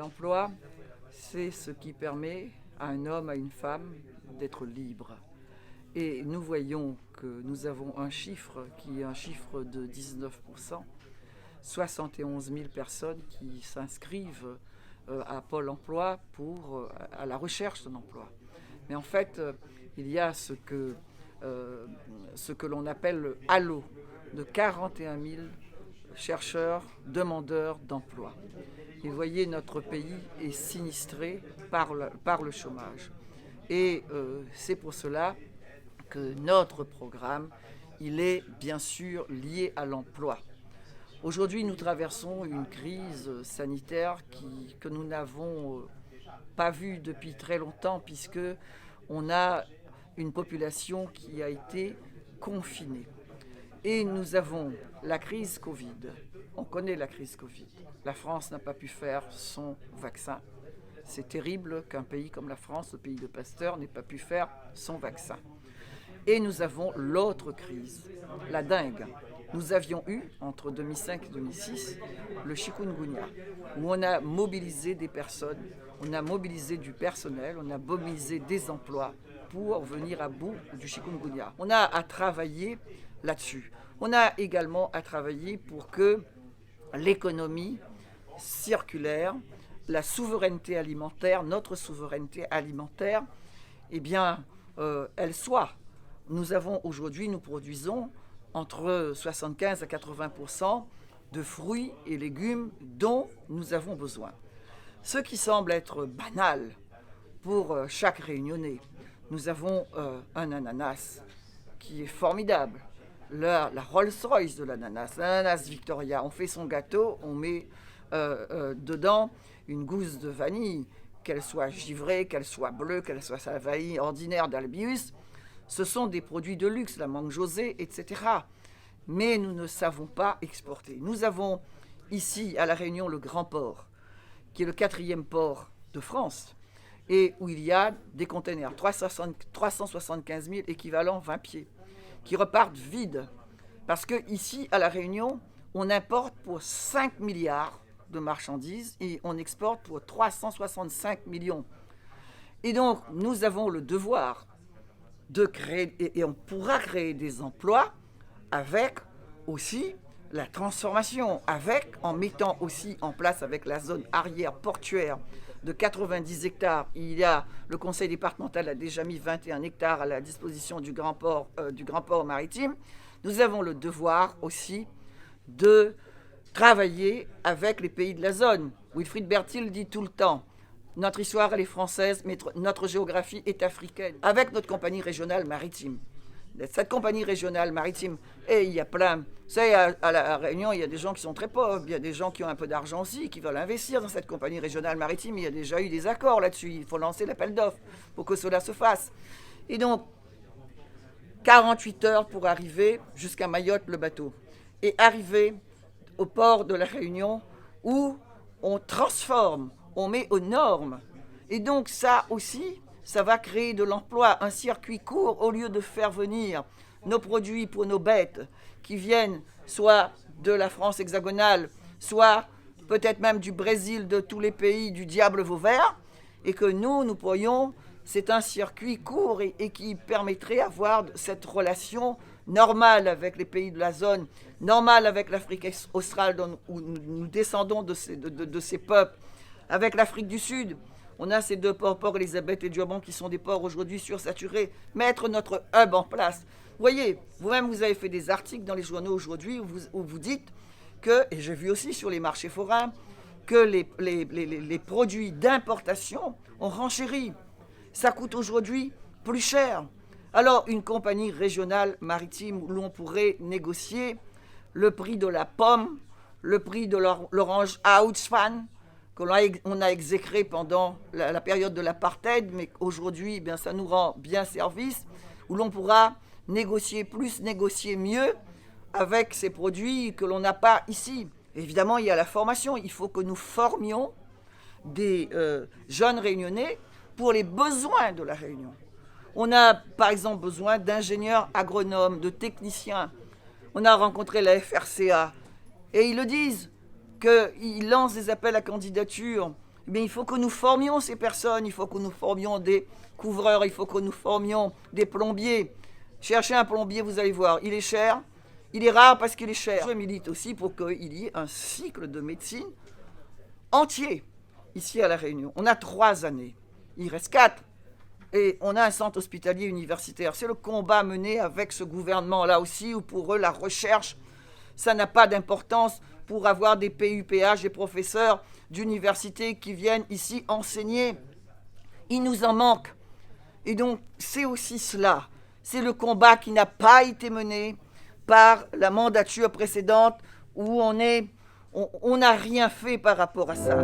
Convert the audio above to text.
L'emploi, c'est ce qui permet à un homme, à une femme d'être libre. Et nous voyons que nous avons un chiffre qui est un chiffre de 19%, 71 000 personnes qui s'inscrivent à Pôle emploi à la recherche d'un emploi. Mais en fait, il y a ce que l'on appelle le halo de 41 000 chercheurs, demandeurs d'emploi. Et vous voyez, notre pays est sinistré par le chômage. Et c'est pour cela que notre programme, il est bien sûr lié à l'emploi. Aujourd'hui, nous traversons une crise sanitaire que nous n'avons pas vue depuis très longtemps, puisque on a une population qui a été confinée. Et nous avons la crise Covid. On connaît la crise Covid. La France n'a pas pu faire son vaccin. C'est terrible qu'un pays comme la France, le pays de Pasteur, n'ait pas pu faire son vaccin. Et nous avons l'autre crise, la dengue. Nous avions eu, entre 2005 et 2006, le chikungunya, où on a mobilisé des personnes, on a mobilisé du personnel, on a mobilisé des emplois pour venir à bout du chikungunya. On a à travailler là-dessus. On a également à travailler pour que l'économie circulaire, la souveraineté alimentaire, notre souveraineté alimentaire, eh bien, elle soit. Nous produisons entre 75 à 80% de fruits et légumes dont nous avons besoin. Ce qui semble être banal pour chaque Réunionnais. Nous avons un ananas qui est formidable. La Rolls-Royce de l'ananas Victoria. On fait son gâteau, on met dedans une gousse de vanille, qu'elle soit givrée, qu'elle soit bleue, qu'elle soit sa vanille ordinaire d'Albius. Ce sont des produits de luxe, la mangue José, etc. Mais nous ne savons pas exporter. Nous avons ici à La Réunion le Grand Port, qui est le 4e port de France, et où il y a des containers, 375 000 équivalents 20 pieds, qui repartent vides. Parce qu'ici, à La Réunion, on importe pour 5 milliards de marchandises et on exporte pour 365 millions. Et donc, nous avons le devoir de créer, et on pourra créer des emplois avec aussi la transformation, en mettant aussi en place avec la zone arrière portuaire de 90 hectares. Le conseil départemental a déjà mis 21 hectares à la disposition du grand port maritime. Nous avons le devoir aussi de travailler avec les pays de la zone. Wilfried Bertil dit tout le temps, notre histoire elle est française, mais notre géographie est africaine, avec notre compagnie régionale maritime. Cette compagnie régionale maritime, et il y a plein, vous savez, à La Réunion, il y a des gens qui sont très pauvres, il y a des gens qui ont un peu d'argent aussi, qui veulent investir dans cette compagnie régionale maritime, il y a déjà eu des accords là-dessus, il faut lancer l'appel d'offres pour que cela se fasse. Et donc, 48 heures pour arriver jusqu'à Mayotte, le bateau, et arriver au port de La Réunion, où on transforme, on met aux normes. Et donc ça aussi, ça va créer de l'emploi, un circuit court, au lieu de faire venir nos produits pour nos bêtes qui viennent soit de la France hexagonale, soit peut-être même du Brésil, de tous les pays du diable vauvert, et que nous pourrions, c'est un circuit court et qui permettrait d'avoir cette relation normale avec les pays de la zone, normale avec l'Afrique australe où nous descendons de ces peuples, avec l'Afrique du Sud. On a ces deux ports, Port Elizabeth et Djobon, qui sont des ports aujourd'hui sursaturés. Mettre notre hub en place. Vous voyez, vous-même, vous avez fait des articles dans les journaux aujourd'hui où vous dites que, et j'ai vu aussi sur les marchés forains, que les produits d'importation ont renchéri. Ça coûte aujourd'hui plus cher. Alors, une compagnie régionale maritime où l'on pourrait négocier le prix de la pomme, le prix de l'orange Outspan, qu'on a exécré pendant la période de l'apartheid, mais aujourd'hui, ça nous rend bien service, où l'on pourra négocier plus, négocier mieux avec ces produits que l'on n'a pas ici. Évidemment, il y a la formation. Il faut que nous formions des jeunes réunionnais pour les besoins de la Réunion. On a, par exemple, besoin d'ingénieurs agronomes, de techniciens. On a rencontré la FRCA et ils le disent, qu'ils lancent des appels à candidature Mais il faut que nous formions ces personnes, il faut que nous formions des couvreurs, il faut que nous formions des plombiers. Cherchez un plombier, vous allez voir, il est cher, il est rare parce qu'il est cher. Je milite aussi pour qu'il y ait un cycle de médecine entier ici à La Réunion. On a 3 années, il reste 4. Et on a un centre hospitalier universitaire. C'est le combat mené avec ce gouvernement-là aussi, où pour eux, la recherche, ça n'a pas d'importance pour avoir des PUPH, des professeurs d'université qui viennent ici enseigner. Il nous en manque. Et donc, c'est aussi cela. C'est le combat qui n'a pas été mené par la mandature précédente, où on n'a rien fait par rapport à ça.